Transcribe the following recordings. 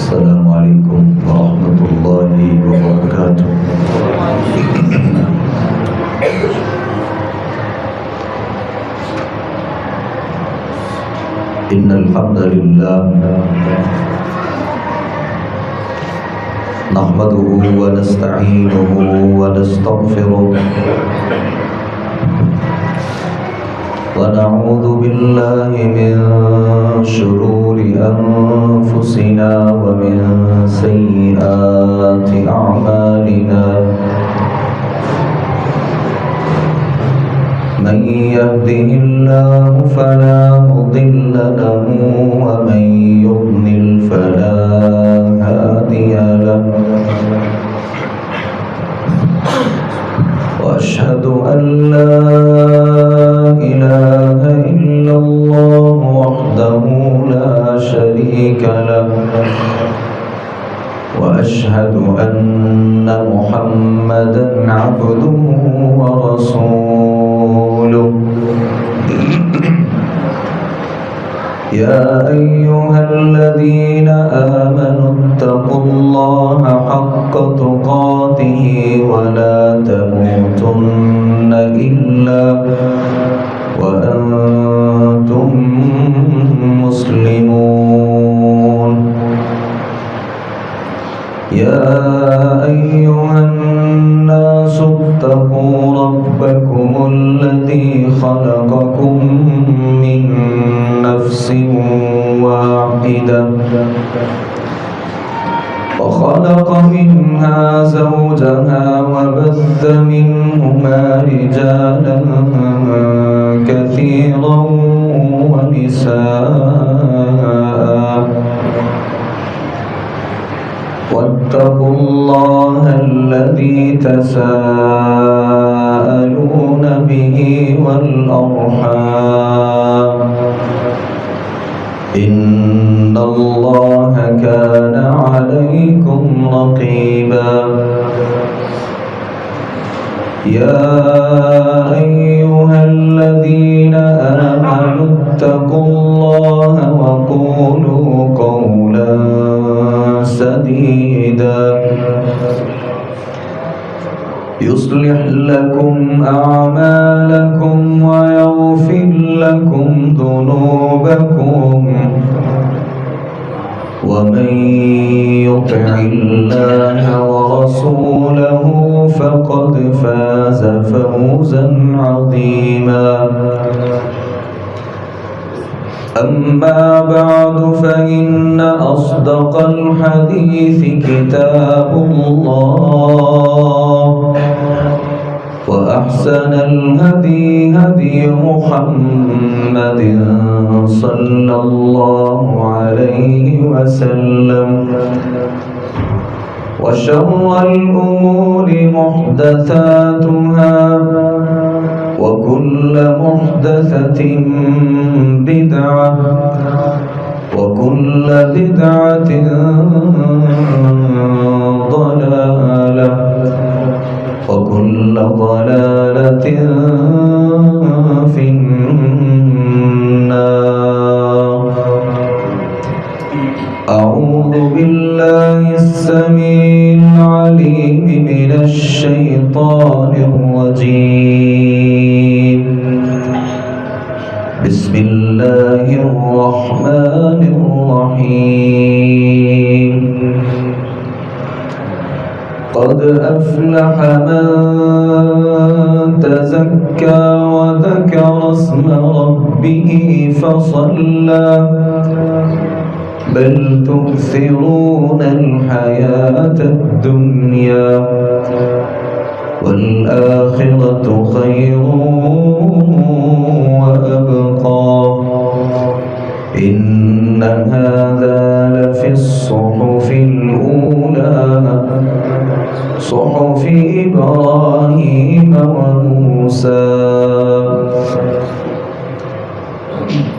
السلام عليكم ورحمة الله وبركاته. إن الحمد لله نحمده ونستعينه ونستغفره ونعوذ بالله من شرور أنفسنا ومن سيئات أعمالنا. من يهده الله فلا مضل له ومن يضلل فلا هادي له. وأشهد أن لا إله إلا الله وحده لا شريك له. وأشهد أن محمدا عبده ورسوله. يا أيها الذين آمنوا اتقوا الله حق تقاته ولا تموتن إلا وأنتم مسلمون. يا أيها الناس اتقوا ربكم الذي خلقكم من نفس واحدة وخلق منها زوجها وبث منهما رجالا كثيرا ونساء. واتقوا الله الذي تساءلون به والأرحام إن الله كان عليكم رقيبا. يا أيها الذين آمنوا اتقوا الله وقولوا قولا سديدا يصلح لكم أعمالكم ويغفر لكم ذنوبكم. ومن يطع الله ورسوله فقد فاز فوزا عظيما. أما بعد فإن أصدق الحديث كتاب الله وأحسن الهدي هدي محمد صلى الله عليه وسلم. وشر الأمور محدثاتها وكل محدثة بدعة وكل بدعة ضلالة وكل ضلالة في النار. أعوذ بالله السميع العليم من الشيطان الرجيم. بسم الله الرحمن الرحيم. قد أفلح من تزكى وذكر اسم ربه فصلى بل تؤثرون الحياة الدنيا والآخرة خير وأبقى. إن هذا لفي الصحف الأولى صحف إبراهيم وموسى.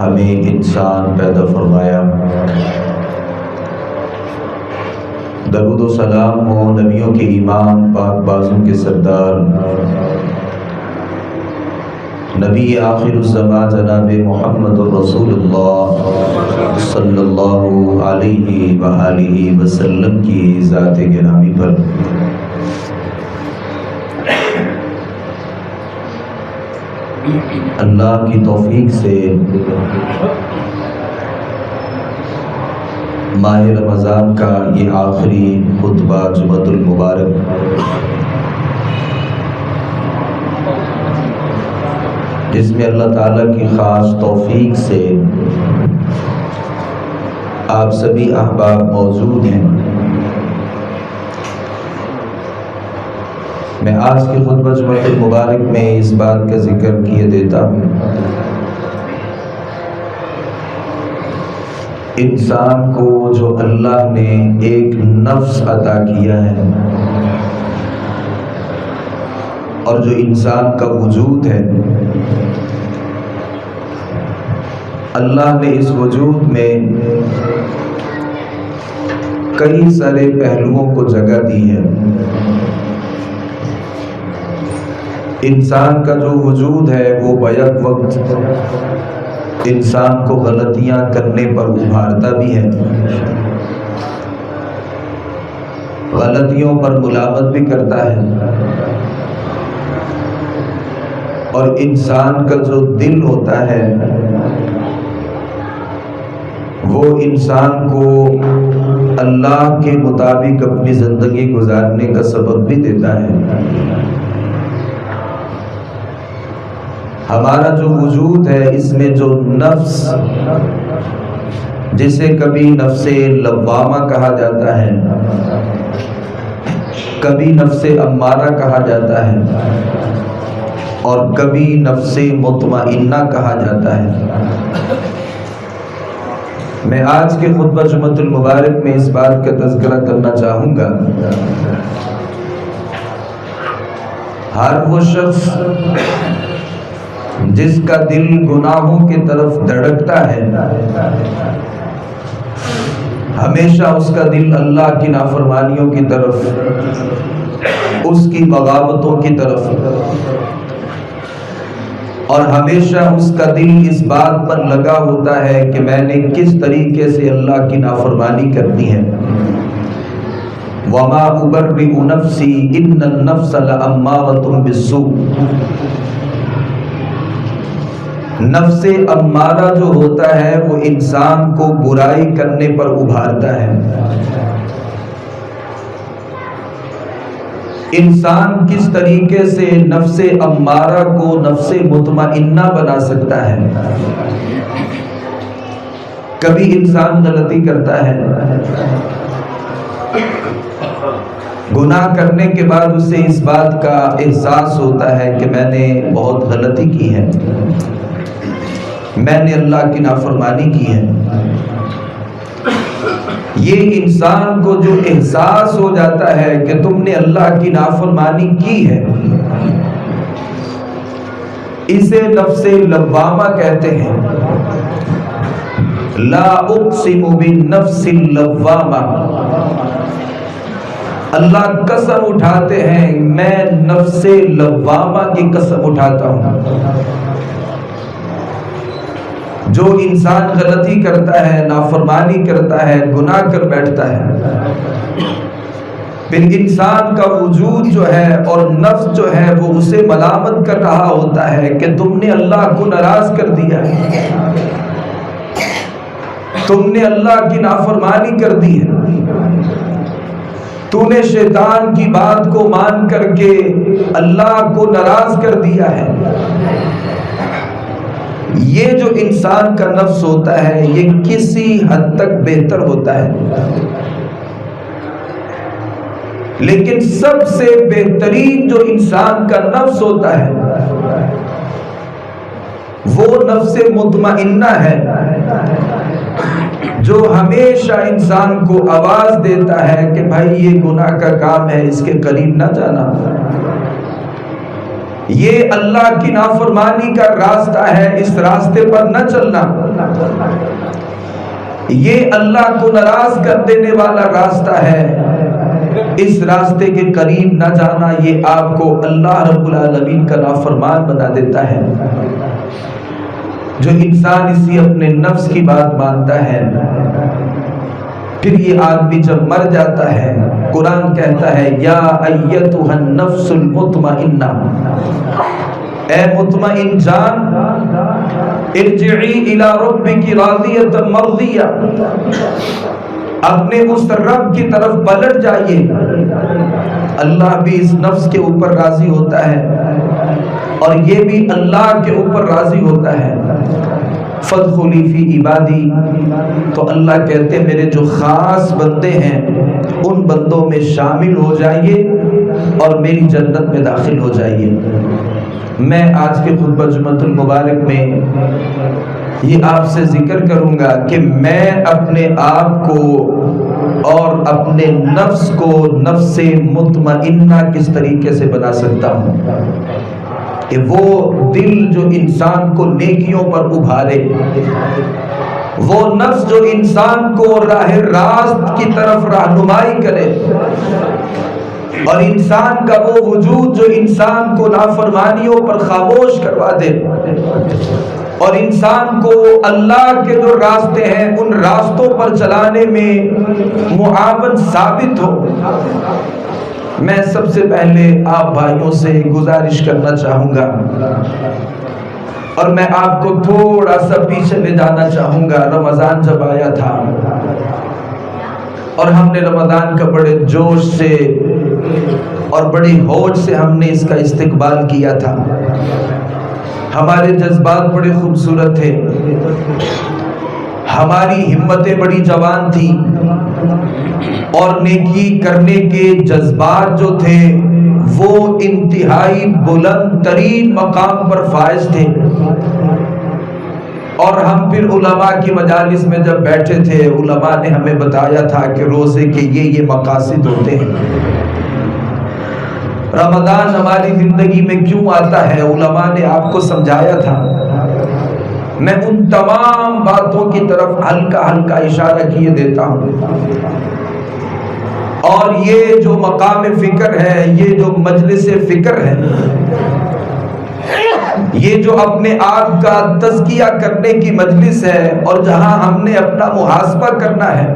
ہمیں انسان پیدا فرمایا، درود و سلام ہو نبیوں کے امام، پاک بازوں کے سردار، نبی آخر الزمان جناب محمد الرسول اللہ صلی اللہ علیہ وآلہ وسلم کی ذات گرامی پر اللہ کی توفیق سے ماہ رمضان کا یہ آخری خطبہ جمعۃ المبارک جس میں اللہ تعالیٰ کی خاص توفیق سے آپ سبھی احباب موجود ہیں، میں آج کے خطبہ جمعۃ المبارک میں اس بات کا ذکر کیے دیتا ہوں، انسان کو جو اللہ نے ایک نفس عطا کیا ہے اور جو انسان کا وجود ہے، اللہ نے اس وجود میں کئی سارے پہلوؤں کو جگہ دی ہے۔ انسان کا جو وجود ہے وہ بیک وقت انسان کو غلطیاں کرنے پر ابھارتا بھی ہے، غلطیوں پر ملامت بھی کرتا ہے، اور انسان کا جو دل ہوتا ہے وہ انسان کو اللہ کے مطابق اپنی زندگی گزارنے کا سبب بھی دیتا ہے۔ ہمارا جو وجود ہے اس میں جو نفس، جسے کبھی نفس لوامہ کہا جاتا ہے، کبھی نفس امارہ کہا جاتا ہے، اور کبھی نفس مطمئنہ کہا جاتا ہے، میں آج کے خطبہ جمعۃ المبارک میں اس بات کا تذکرہ کرنا چاہوں گا۔ ہر وہ شخص جس کا دل گناہوں کی طرف دھڑکتا ہے، ہمیشہ اس کا دل اللہ کی نافرمانیوں کی طرف، اس کی بغاوتوں کی طرف، اور ہمیشہ اس کا دل اس بات پر لگا ہوتا ہے کہ میں نے کس طریقے سے اللہ کی نافرمانی کرنی ہے۔ وَمَا أُبَرِّئُ نَفْسِي إِنَّ النَّفْسَ لَأَمَّارَةٌ بِالسُّوءِ، نفس امارہ جو ہوتا ہے وہ انسان کو برائی کرنے پر ابھارتا ہے۔ انسان کس طریقے سے نفس امارہ کو نفس مطمئنہ بنا سکتا ہے؟ کبھی انسان غلطی کرتا ہے، گناہ کرنے کے بعد اسے اس بات کا احساس ہوتا ہے کہ میں نے بہت غلطی کی ہے، میں نے اللہ کی نافرمانی کی ہے۔ یہ انسان کو جو احساس ہو جاتا ہے کہ تم نے اللہ کی نافرمانی کی ہے، اسے نفس لوامہ کہتے ہیں۔ لا اقسم بالنفس اللوامہ، اللہ قسم اٹھاتے ہیں، میں نفس لوامہ کی قسم اٹھاتا ہوں۔ جو انسان غلطی کرتا ہے، نافرمانی کرتا ہے، گناہ کر بیٹھتا ہے، پھر انسان کا وجود جو ہے اور نفس جو ہے وہ اسے ملامت کر رہا ہوتا ہے کہ تم نے اللہ کو ناراض کر دیا ہے، تم نے اللہ کی نافرمانی کر دی ہے، تو نے شیطان کی بات کو مان کر کے اللہ کو ناراض کر دیا ہے۔ یہ جو انسان کا نفس ہوتا ہے یہ کسی حد تک بہتر ہوتا ہے، لیکن سب سے بہترین جو انسان کا نفس ہوتا ہے وہ نفس مطمئنہ ہے، جو ہمیشہ انسان کو آواز دیتا ہے کہ بھائی یہ گناہ کا کام ہے، اس کے قریب نہ جانا، یہ اللہ کی نافرمانی کا راستہ ہے، اس راستے پر نہ چلنا، یہ اللہ کو ناراض کر دینے والا راستہ ہے، اس راستے کے قریب نہ جانا، یہ آپ کو اللہ رب العالمین کا نافرمان بنا دیتا ہے۔ جو انسان اسی اپنے نفس کی بات مانتا ہے، پھر یہ آدمی جب مر جاتا ہے، قرآن کہتا ہے یا ایتھا النفس المطمئنہ، اے مطمئن جان، ارجعی الی ربک راضیۃ مرضیہ، اپنے اس رب کی طرف پلٹ جائیے۔ اللہ بھی اس نفس کے اوپر راضی ہوتا ہے اور یہ بھی اللہ کے اوپر راضی ہوتا ہے۔ فادخلی فی عبادی، تو اللہ کہتے ہیں میرے جو خاص بندے ہیں ان بندوں میں شامل ہو جائیے اور میری جنت میں داخل ہو جائیے۔ میں آج کے خطبہ جمعۃ المبارک میں یہ آپ سے ذکر کروں گا کہ میں اپنے آپ کو اور اپنے نفس کو نفس مطمئنہ کس طریقے سے بنا سکتا ہوں، کہ وہ دل جو انسان کو نیکیوں پر ابھارے، وہ نفس جو انسان کو راہ راست کی طرف رہنمائی کرے، اور انسان کا وہ وجود جو انسان کو نافرمانیوں پر خاموش کروا دے، اور انسان کو اللہ کے جو راستے ہیں ان راستوں پر چلانے میں معاون ثابت ہو۔ میں سب سے پہلے آپ بھائیوں سے گزارش کرنا چاہوں گا، اور میں آپ کو تھوڑا سا پیچھے لے جانا چاہوں گا۔ رمضان جب آیا تھا اور ہم نے رمضان کا بڑے جوش سے اور بڑی ہوش سے ہم نے اس کا استقبال کیا تھا، ہمارے جذبات بڑے خوبصورت تھے، ہماری ہمتیں بڑی جوان تھی، اور نیکی کرنے کے جذبات جو تھے وہ انتہائی بلند ترین مقام پر فائز تھے۔ اور ہم پھر علماء کی مجالس میں جب بیٹھے تھے، علماء نے ہمیں بتایا تھا کہ روزے کے یہ مقاصد ہوتے ہیں، رمضان ہماری زندگی میں کیوں آتا ہے، علماء نے آپ کو سمجھایا تھا۔ میں ان تمام باتوں کی طرف ہلکا ہلکا اشارہ کیے دیتا ہوں، اور یہ جو مقام فکر ہے، یہ جو مجلس فکر ہے، یہ جو اپنے آپ کا تزکیہ کرنے کی مجلس ہے، اور جہاں ہم نے اپنا محاسبہ کرنا ہے،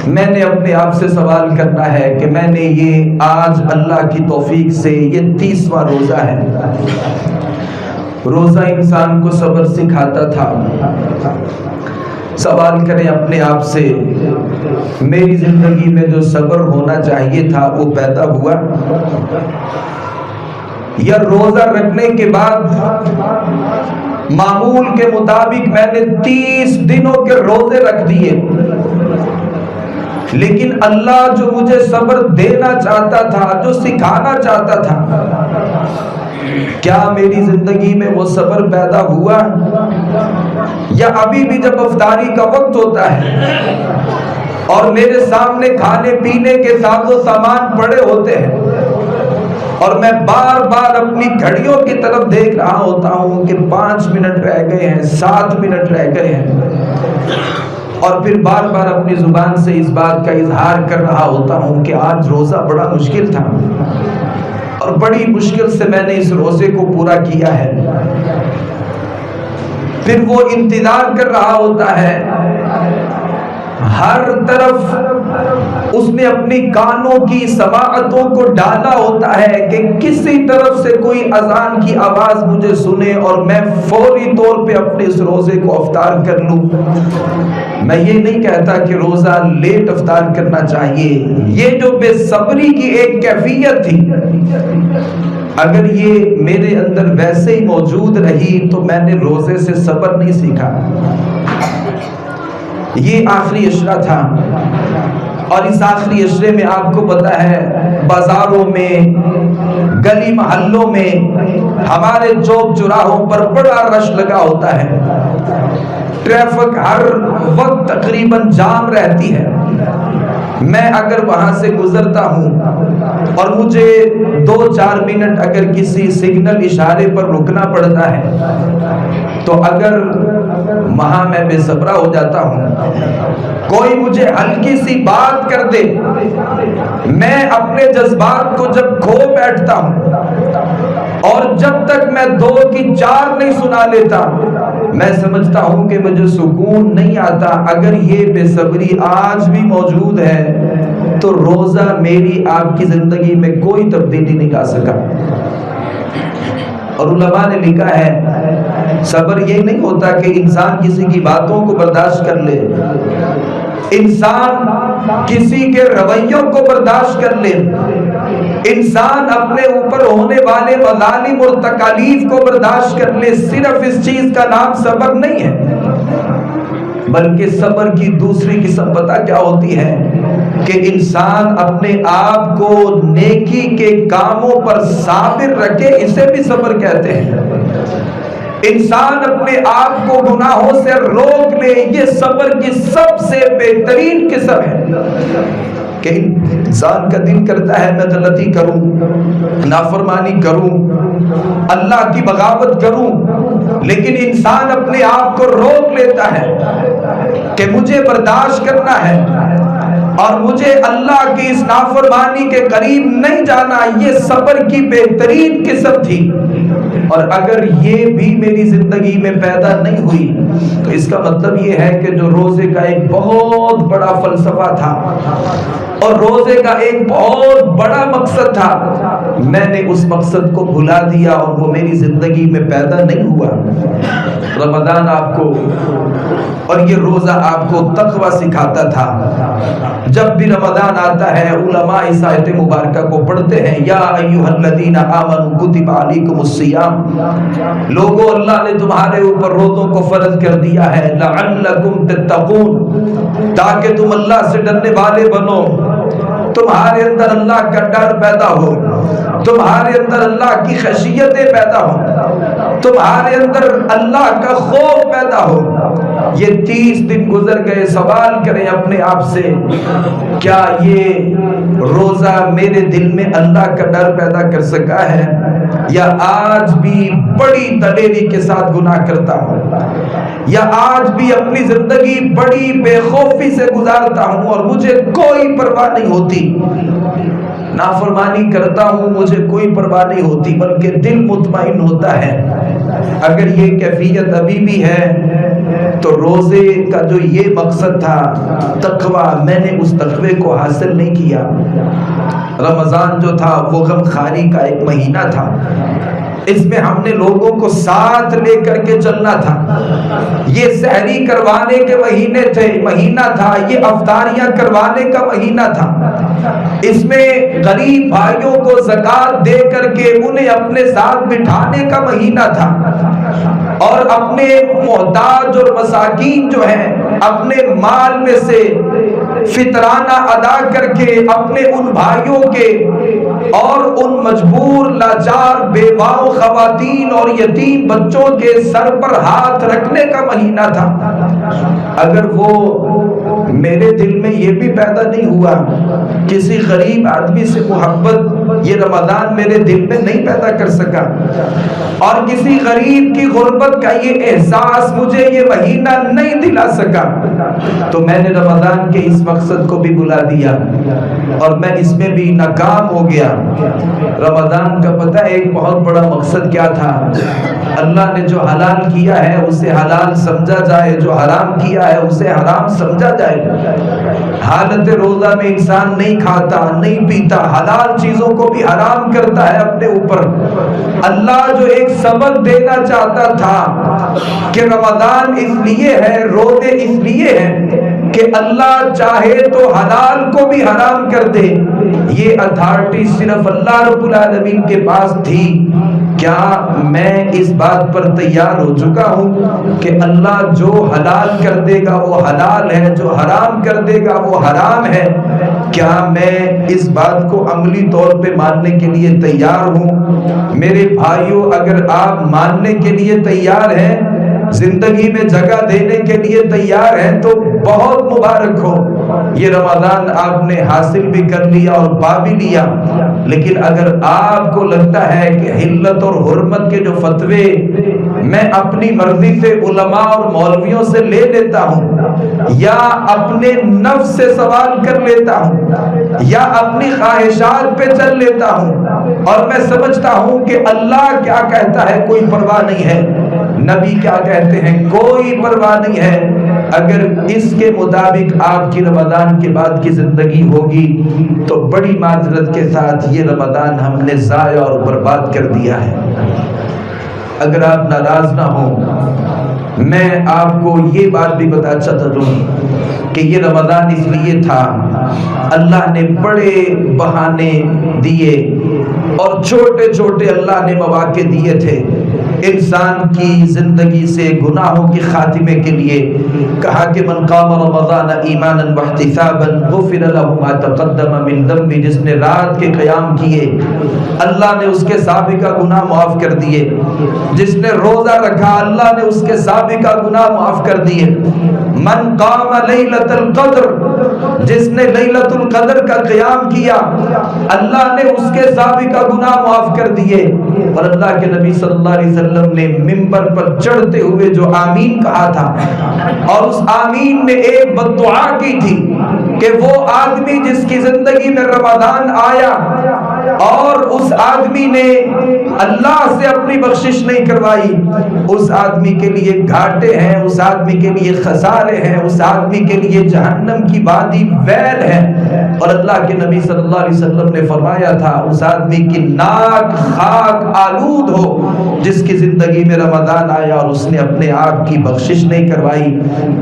میں نے اپنے آپ سے سوال کرنا ہے کہ میں نے یہ آج اللہ کی توفیق سے یہ 30واں روزہ ہے۔ روزہ انسان کو صبر سکھاتا تھا۔ سوال کریں اپنے آپ سے، میری زندگی میں جو صبر ہونا چاہیے تھا وہ پیدا ہوا، یا روزہ رکھنے کے بعد معمول کے مطابق میں نے 30 دنوں کے روزے رکھ دیے، لیکن اللہ جو مجھے صبر دینا چاہتا تھا، جو سکھانا چاہتا تھا، کیا میری زندگی میں وہ صبر پیدا ہوا، یا ابھی بھی جب افطاری کا وقت ہوتا ہے اور میرے سامنے کھانے پینے کے ساز و سامان پڑے ہوتے ہیں اور میں بار بار اپنی گھڑیوں کی طرف دیکھ رہا ہوتا ہوں کہ 5 منٹ رہ گئے ہیں، 7 منٹ رہ گئے ہیں، اور پھر بار بار اپنی زبان سے اس بات کا اظہار کر رہا ہوتا ہوں کہ آج روزہ بڑا مشکل تھا اور بڑی مشکل سے میں نے اس روزے کو پورا کیا ہے، پھر وہ انتظار کر رہا ہوتا ہے، ہر طرف اس نے اپنی کانوں کی سماعتوں کو ڈالا ہوتا ہے کہ کسی طرف سے کوئی اذان کی آواز مجھے سنے اور میں فوری طور پہ اپنے اس روزے کو افطار کر لوں۔ میں یہ نہیں کہتا کہ روزہ لیٹ افطار کرنا چاہیے، یہ جو بے صبری کی ایک کیفیت تھی، اگر یہ میرے اندر ویسے ہی موجود رہی تو میں نے روزے سے صبر نہیں سیکھا۔ یہ آخری عشرہ تھا، اور اس آخری عشرے میں آپ کو پتہ ہے بازاروں میں، گلی محلوں میں، ہمارے چوک چوراہوں پر بڑا رش لگا ہوتا ہے، ٹریفک ہر وقت تقریباً جام رہتی ہے، میں اگر وہاں سے گزرتا ہوں اور مجھے 2-4 منٹ اگر کسی سگنل اشارے پر رکنا پڑتا ہے تو اگر وہاں میں بے صبرا ہو جاتا ہوں، کوئی مجھے ہلکی سی بات کر دے، میں اپنے جذبات کو جب کھو بیٹھتا ہوں اور جب تک میں 2 کی 4 نہیں سنا لیتا میں سمجھتا ہوں کہ مجھے سکون نہیں آتا۔ اگر یہ بے صبری آج بھی موجود ہے تو روزہ میری آپ کی زندگی میں کوئی تبدیلی نہیں لا سکا۔ اور علماء نے لکھا ہے صبر یہ نہیں ہوتا کہ انسان کسی کی باتوں کو برداشت کر لے، انسان کسی کے رویوں کو برداشت کر لے، انسان اپنے اوپر ہونے والے مظالم اور تکالیف کو برداشت کر لے۔ صرف اس چیز کا نام صبر نہیں ہے، بلکہ صبر کی دوسری قسم پتہ کیا ہوتی ہے کہ انسان اپنے آپ کو نیکی کے کاموں پر صابر رکھے، اسے بھی صبر کہتے ہیں۔ انسان اپنے آپ کو گناہوں سے روک لے، یہ صبر کی سب سے بہترین قسم ہے۔ کہ انسان کا دل کرتا ہے میں غلطی کروں، نافرمانی کروں، اللہ کی بغاوت کروں، لیکن انسان اپنے آپ کو روک لیتا ہے کہ مجھے برداشت کرنا ہے اور مجھے اللہ کی اس نافرمانی کے قریب نہیں جانا۔ یہ صبر کی بہترین قسم تھی، اور اگر یہ بھی میری زندگی میں پیدا نہیں ہوئی تو اس کا مطلب یہ ہے کہ جو روزے کا ایک بہت بڑا فلسفہ تھا اور روزے کا ایک بہت بڑا مقصد تھا، میں نے اس مقصد کو بھلا دیا اور وہ میری زندگی میں پیدا نہیں ہوا۔ رمضان آپ کو اور یہ روزہ آپ کو تقوی سکھاتا تھا۔ جب بھی رمضان آتا ہے علماء اس آیت مبارکہ کو پڑھتے ہیں، یا ایھا الذین آمنوا کتب علیکم الصیام، لوگوں اللہ نے تمہارے اوپر روزوں کو فرض کر دیا ہے، لعلکم تتقون، تاکہ تم اللہ سے ڈرنے والے بنو، تمہارے اندر اللہ کا ڈر پیدا ہو، تمہارے اندر اللہ کی خشیتیں پیدا ہو، تمہارے اندر اللہ کا خوف پیدا ہو۔ یہ 30 دن گزر گئے، سوال کریں اپنے آپ سے، کیا یہ روزہ میرے دل میں اللہ کا ڈر پیدا کر سکا ہے، یا آج بھی بڑی دلیری کے ساتھ گناہ کرتا ہوں، یا آج بھی اپنی زندگی بڑی بے خوفی سے گزارتا ہوں اور مجھے کوئی پرواہ نہیں ہوتی، نافرمانی کرتا ہوں مجھے کوئی پرواہ نہیں ہوتی، بلکہ دل مطمئن ہوتا ہے۔ اگر یہ کیفیت ابھی بھی ہے تو روزے کا جو یہ مقصد تھا تقوی، میں نے اس تقوی کو حاصل نہیں کیا۔ رمضان جو تھا وہ غم خاری کا ایک مہینہ تھا، اس میں ہم نے لوگوں کو ساتھ لے کر کے چلنا تھا۔ یہ سحری کروانے کے مہینہ تھا، یہ افطاریاں کروانے کا مہینہ تھا، اس میں غریب بھائیوں کو زکوٰۃ دے کر کے انہیں اپنے ساتھ بٹھانے کا مہینہ تھا، اور اپنے محتاج اور مساکین جو ہیں اپنے مال میں سے فطرانہ ادا کر کے اپنے ان بھائیوں کے اور ان مجبور لاچار بیواؤں خواتین اور یتیم بچوں کے سر پر ہاتھ رکھنے کا مہینہ تھا۔ اگر وہ میرے دل میں یہ بھی پیدا نہیں ہوا، کسی غریب آدمی سے محبت یہ رمضان میرے دل میں نہیں پیدا کر سکا، اور کسی غریب کی غربت کا یہ احساس مجھے یہ مہینہ نہیں دلا سکا، تو میں نے رمضان کے اس مقصد کو بھی بلا دیا اور میں اس میں بھی ناکام ہو گیا۔ رمضان کا پتہ ایک بہت بڑا مقصد کیا تھا؟ اللہ نے جو حلال کیا ہے اسے حلال سمجھا جائے، جو حرام کیا ہے اسے حرام سمجھا جائے۔ حالت روزہ میں انسان نہیں کھاتا نہیں پیتا، حلال چیزوں کو بھی حرام کرتا ہے اپنے اوپر۔ اللہ جو ایک سبق دینا چاہتا تھا کہ رمضان اس لیے ہے، روزے اس لیے ہیں کہ اللہ چاہے تو حلال کو بھی حرام کر دے، یہ اتھارٹی صرف اللہ رب العالمین کے پاس تھی۔ کیا میں اس بات پر تیار ہو چکا ہوں کہ اللہ جو حلال کر دے گا وہ حلال ہے، جو حرام کر دے گا وہ حرام ہے؟ کیا میں اس بات کو عملی طور پہ ماننے کے لیے تیار ہوں؟ میرے بھائیوں، اگر آپ ماننے کے لیے تیار ہیں زندگی میں جگہ دینے کے لیے تیار ہیں تو بہت مبارک ہو، یہ رمضان آپ نے حاصل بھی کر لیا اور پا بھی لیا۔ لیکن اگر آپ کو لگتا ہے کہ حلت اور حرمت کے جو فتوے میں اپنی مرضی سے علماء اور مولویوں سے لے لیتا ہوں، یا اپنے نفس سے سوال کر لیتا ہوں، یا اپنی خواہشات پہ چل لیتا ہوں، اور میں سمجھتا ہوں کہ اللہ کیا کہتا ہے کوئی پرواہ نہیں ہے، نبی کیا کہتے ہیں کوئی پرواہ نہیں ہے، اگر اس کے مطابق آپ کی رمضان کے بعد کی زندگی ہوگی تو بڑی معذرت کے ساتھ یہ رمضان ہم نے ضائع اور برباد کر دیا ہے۔ اگر آپ ناراض نہ ہوں، میں آپ کو یہ بات بھی بتا چاہتا ہوں کہ یہ رمضان اس لیے تھا، اللہ نے بڑے بہانے دیے اور چھوٹے چھوٹے اللہ نے مواقع دیے تھے انسان کی زندگی سے گناہوں کے خاتمے کے لیے۔ کہا کہ من قام رمضان ایمانا واحتسابا غفر له ما تقدم من ذنبه، جس نے رات کے قیام کیے اللہ نے اس کے سابقہ گناہ معاف کر دیے، جس نے روزہ رکھا اللہ نے اس کے سابقہ گناہ معاف کر دیے۔ من قام لیلۃ القدر، جس نے لیلۃ القدر کا قیام کیا اللہ نے اس کے سابقہ گناہ معاف کر دیے۔ اور اللہ کے نبی صلی اللہ علیہ وسلم نے منبر پر چڑھتے ہوئے جو آمین کہا تھا، اور اس آمین میں ایک بد دعا کی تھی کہ وہ آدمی جس کی زندگی میں رمضان آیا اور اس آدمی نے اللہ سے اپنی بخشش نہیں کروائی، اس آدمی کے لیے گھاٹے ہیں، اس آدمی کے لیے خسارے ہیں، اس آدمی کے لیے جہنم کی وادی ویل ہے۔ اور اللہ کے نبی صلی اللہ علیہ وسلم نے فرمایا تھا اس آدمی کی ناک خاک آلود ہو جس کی زندگی میں رمضان آیا اور اس نے اپنے آپ کی بخشش نہیں کروائی۔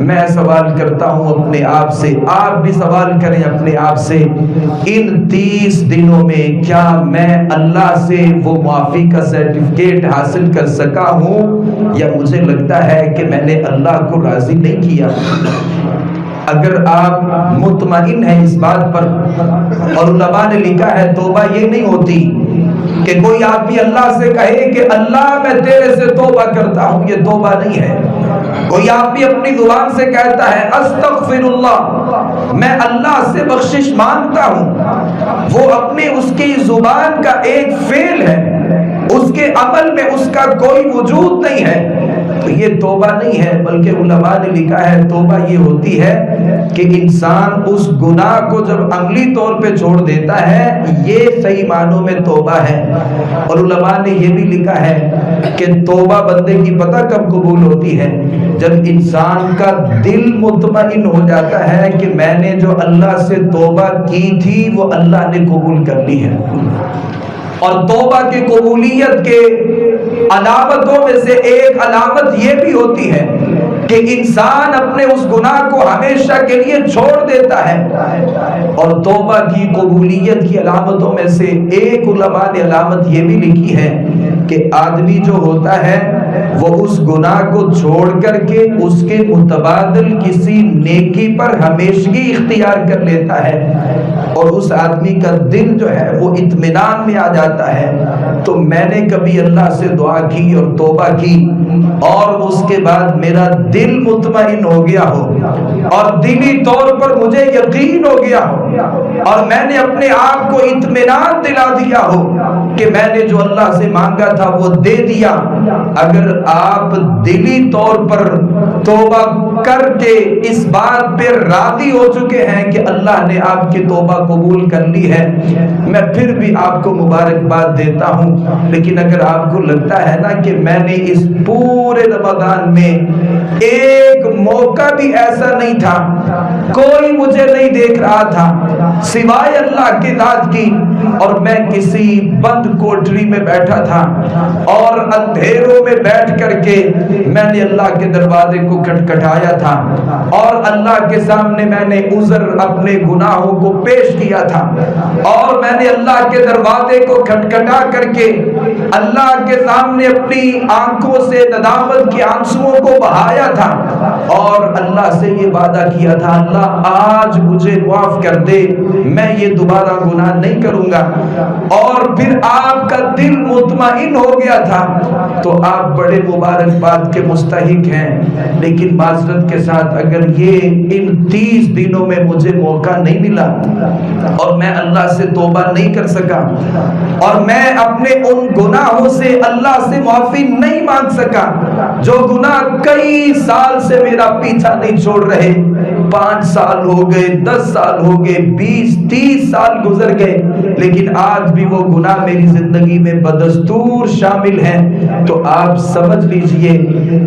میں سوال کرتا ہوں اپنے آپ سے، آپ بھی سوال کریں اپنے آپ سے، ان 30 دنوں میں کیا میں اللہ سے وہ معافی کا سرٹیفکیٹ حاصل کر سکا ہوں، یا مجھے لگتا ہے کہ میں نے اللہ کو راضی نہیں کیا؟ اگر آپ مطمئن ہیں اس بات پر، اور علماء نے لکھا ہے توبہ یہ نہیں ہوتی کہ کوئی آدمی اللہ سے کہے کہ اللہ میں تیرے سے توبہ کرتا ہوں، یہ توبہ نہیں ہے۔ کوئی آدمی اپنی زبان سے کہتا ہے استغفر اللہ، میں اللہ سے بخشش مانگتا ہوں، وہ اپنی اس کی زبان کا ایک فعل ہے، اس کے عمل میں اس کا کوئی وجود نہیں ہے، تو یہ توبہ نہیں ہے۔ بلکہ علماء نے لکھا ہے توبہ یہ ہوتی ہے کہ انسان اس گناہ کو جب عملی طور پہ چھوڑ دیتا ہے، یہ صحیح معنوں میں توبہ ہے۔ اور علماء نے یہ بھی لکھا ہے کہ توبہ بندے کی پتہ کب قبول ہوتی ہے؟ جب انسان کا دل مطمئن ہو جاتا ہے کہ میں نے جو اللہ سے توبہ کی تھی وہ اللہ نے قبول کر لی ہے۔ اور توبہ کی قبولیت کے علامتوں میں سے ایک علامت یہ بھی ہوتی ہے کہ انسان اپنے اس گناہ کو ہمیشہ کے لیے چھوڑ دیتا ہے۔ اور توبہ کی قبولیت کی علامتوں میں سے ایک علماء نے علامت یہ بھی لکھی ہے کہ آدمی جو ہوتا ہے وہ اس گناہ کو چھوڑ کر کے اس کے متبادل کسی نیکی پر ہمیشگی اختیار کر لیتا ہے، اور اس آدمی کا دل جو ہے وہ اطمینان میں آ جاتا ہے۔ تو میں نے کبھی اللہ سے دعا کی اور توبہ کی اور اس کے بعد میرا دل مطمئن ہو گیا ہو اور دلی طور پر مجھے یقین ہو گیا ہو اور میں نے اپنے آپ کو اطمینان دلا دیا ہو کہ میں نے جو اللہ سے مانگا تھا وہ دے دیا، اگر آپ دلی طور پر توبہ کر کے اس بات پہ راضی ہو چکے ہیں کہ اللہ نے آپ کی توبہ قبول کر لی ہے، میں پھر بھی آپ کو مبارکباد دیتا ہوں۔ لیکن اگر آپ کو لگتا ہے نا کہ میں نے اس پورے رمضان میں ایک موقع بھی ایسا نہیں تھا، کوئی مجھے نہیں دیکھ رہا تھا سوائے اللہ کی ذات کی، اور میں کسی بند کوٹری میں بیٹھا تھا اور اندھیروں میں بیٹھ کر کے میں نے اللہ کے دروازے کو کھٹکھٹایا تھا اور اللہ کے سامنے میں نے عذر اپنے گناہوں کو پیش پیش کیا تھا اور میں نے اللہ کے دروازے کو کھٹکھٹا کر کے اللہ کے سامنے اپنی آنکھوں سے ندامت کے آنسوؤں کو بہایا تھا اور اللہ سے یہ وعدہ کیا تھا اللہ آج مجھے معاف کر دے، میں یہ دوبارہ گناہ نہیں کروں گا، اور پھر آپ کا دل مطمئن ہو گیا تھا، تو آپ بڑے مبارکباد کے مستحق ہیں۔ لیکن معذرت کے ساتھ اگر یہ ان 30 دنوں میں مجھے موقع نہیں ملا اور میں اللہ سے توبہ نہیں کر سکا اور میں اپنے ان گناہوں سے اللہ سے معافی نہیں مانگ سکا جو گناہ کئی سال سے میرا پیچھا نہیں چھوڑ رہے، 5 سال ہو گئے، 10 سال ہو گئے، 20 30 سال گزر گئے، لیکن آج بھی وہ گناہ میری زندگی میں بدستور شامل ہیں، تو آپ سمجھ لیجئے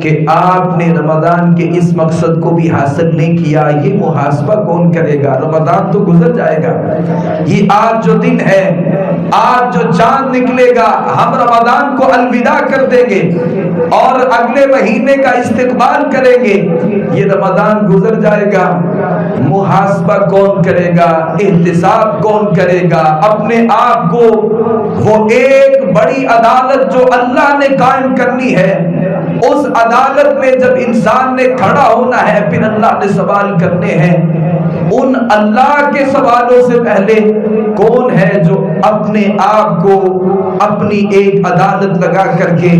کہ آپ نے رمضان کے اس مقصد کو بھی حاصل نہیں کیا۔ یہ محاسبہ کون کرے گا؟ رمضان تو گزر جائے گا، یہ آج جو دن ہے، آج جو چاند نکلے گا، ہم رمضان کو الوداع کر دیں گے اور اگلے مہینے کا استقبال کریں گے، یہ رمضان گزر جائے گا۔ محاسبہ کون کرے گا؟ احتساب کون کرے گا؟ اپنے آپ کو وہ ایک بڑی عدالت جو اللہ نے قائم کرنی ہے، اس عدالت میں جب انسان نے کھڑا ہونا ہے، پھر اللہ نے سوال کرنے ہیں، ان اللہ کے سوالوں سے پہلے کون ہے جو اپنے آپ کو اپنی ایک عدالت لگا کر کے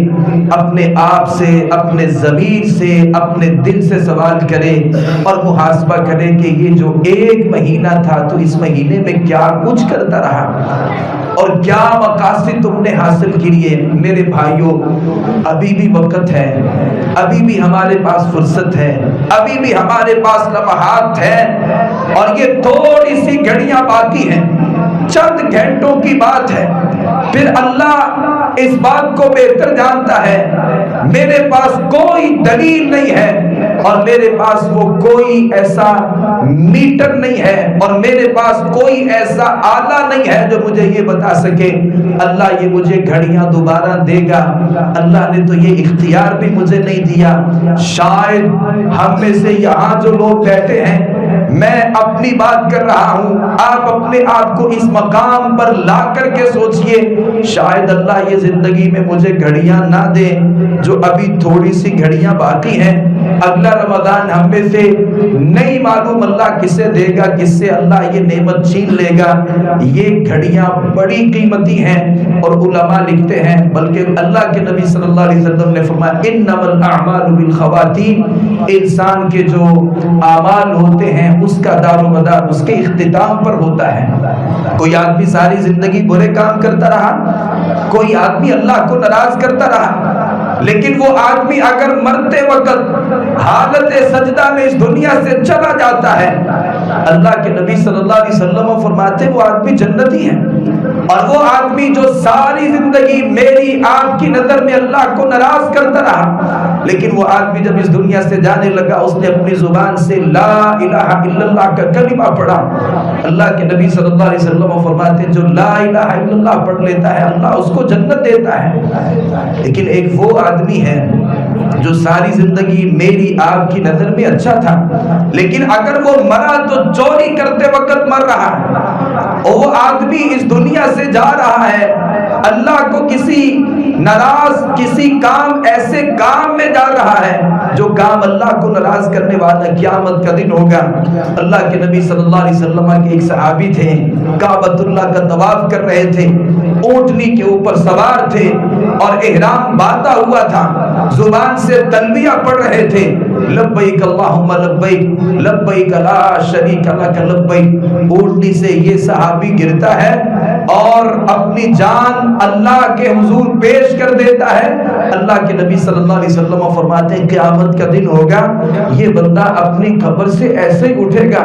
اپنے آپ سے، اپنے ضمیر سے، اپنے دل سے سوال کرے اور محاسبہ کرے کہ یہ جو ایک مہینہ تھا تو اس مہینے میں کیا کچھ کرتا رہا اور کیا مقاصد تم نے حاصل کیے۔ میرے بھائیوں، ابھی بھی وقت ہے، ابھی بھی ہمارے پاس فرصت ہے، ابھی بھی ہمارے پاس لمحات ہیں، اور یہ تھوڑی سی گھڑیاں باقی ہیں، چند گھنٹوں کی بات ہے، پھر اللہ اس بات کو بہتر جانتا ہے۔ میرے پاس کوئی دلیل نہیں ہے اور میرے پاس وہ کوئی ایسا میٹر نہیں ہے اور میرے پاس کوئی ایسا آلہ نہیں ہے جو مجھے یہ بتا سکے اللہ یہ مجھے گھڑیاں دوبارہ دے گا۔ اللہ نے تو یہ اختیار بھی مجھے نہیں دیا۔ شاید ہم میں سے یہاں جو لوگ بیٹھے ہیں، میں اپنی بات کر رہا ہوں، آپ اپنے آپ کو اس مقام پر لا کر کے سوچئے، شاید اللہ یہ زندگی میں مجھے گھڑیاں نہ دے، جو ابھی تھوڑی سی گھڑیاں باقی ہیں، اگلا رمضان ہم میں سے نہیں معلوم اللہ کسے دے گا، کس سے اللہ یہ نعمت چھین لے گا۔ یہ گھڑیاں بڑی قیمتی ہیں اور علماء لکھتے ہیں، بلکہ اللہ کے نبی صلی اللہ علیہ وسلم نے فرمایا انما الاعمال بالخواتیم، انسان کے جو اعمال ہوتے ہیں اس کا دار و مدار اس کے اختتام پر ہوتا ہے۔ کوئی آدمی ساری زندگی برے کام کرتا رہا، کوئی آدمی اللہ کو ناراض کرتا رہا، لیکن وہ آدمی اگر مرتے وقت حالت سجدہ میں اس دنیا سے چلا جاتا ہے، اللہ کے نبی صلی اللہ علیہ وسلم فرماتے وہ آدمی جنتی ہے۔ اور وہ آدمی جو ساری زندگی میری آپ کی نظر میں اللہ کو ناراض کرتا رہا، لیکن وہ آدمی جب اس دنیا سے جانے لگا، اس نے اپنی زبان سے لا الہ الا اللہ کا کلمہ پڑھا۔ اللہ کے نبی صلی اللہ علیہ وسلم فرماتے جو لا الہ الا اللہ پڑھ لیتا ہے اللہ اس کو جنت دیتا ہے۔ لیکن ایک وہ آدمی ہے جو ساری زندگی میری آپ کی نظر میں اچھا تھا، لیکن اگر وہ مرا تو چوری کرتے وقت مر رہا ہے، اور وہ آدمی اس دنیا سے جا رہا ہے اللہ کو کسی ناراض کسی کام ایسے کام میں جا رہا ہے جو کام اللہ کو ناراض کرنے والا، قیامت کا دن ہوگا۔ اللہ کے نبی صلی اللہ علیہ وسلم کے ایک صحابی تھے، کعبۃ اللہ کا طواف کر رہے تھے، اونٹنی کے اوپر سوار تھے اور احرام باندھا ہوا تھا، زبان سے تلبیہ پڑھ رہے تھے، لبیک اللہم لبیک لبیک لا شریک لک لبیک۔ اونٹنی سے یہ صحابی گرتا ہے اور اپنی جان اللہ کے حضور پیش کر دیتا ہے۔ اللہ کے نبی صلی اللہ علیہ وسلم فرماتے ہیں قیامت کا دن ہوگا، یہ بندہ اپنی قبر سے ایسے ہی اٹھے گا،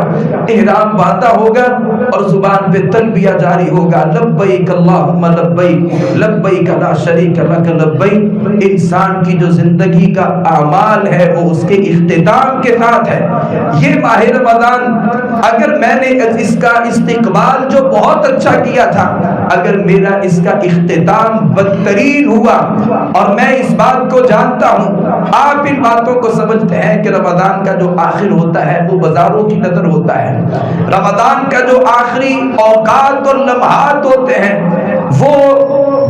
احرام باندھا ہوگا اور زبان پہ تلبیہ جاری ہوگا، لبیک اللہم لبیک لبیک لا شریک لک لبیک۔ انسان کی جو زندگی کا اعمال ہے وہ اس کے اختتام کے ساتھ ہے۔ یہ ماہ رمضان اگر میں نے اس کا استقبال جو بہت اچھا کیا تھا، اگر میرا اس کا اختتام بدترین ہوا، اور میں اس بات کو جانتا ہوں، آپ ان باتوں کو سمجھتے ہیں کہ رمضان کا جو آخر ہوتا ہے وہ بازاروں کی نظر ہوتا ہے، رمضان کا جو آخری اوقات اور لمحات ہوتے ہیں وہ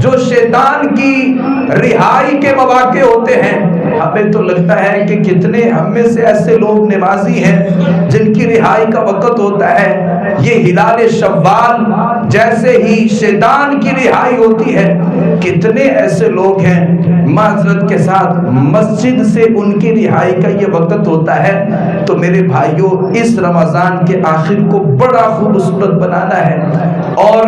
جو شیطان کی رہائی کے مواقع ہوتے ہیں، ہمیں تو لگتا ہے کہ کتنے ہم میں سے ایسے لوگ نمازی ہیں جن کی رہائی کا وقت ہوتا ہے، یہ ہلال شوال جیسے ہی شیطان کی رہائی ہوتی ہے، کتنے ایسے لوگ ہیں معذرت کے ساتھ مسجد سے ان کی رہائی کا یہ وقت ہوتا ہے۔ تو میرے بھائیوں، اس رمضان کے آخر کو بڑا خوبصورت بنانا ہے، اور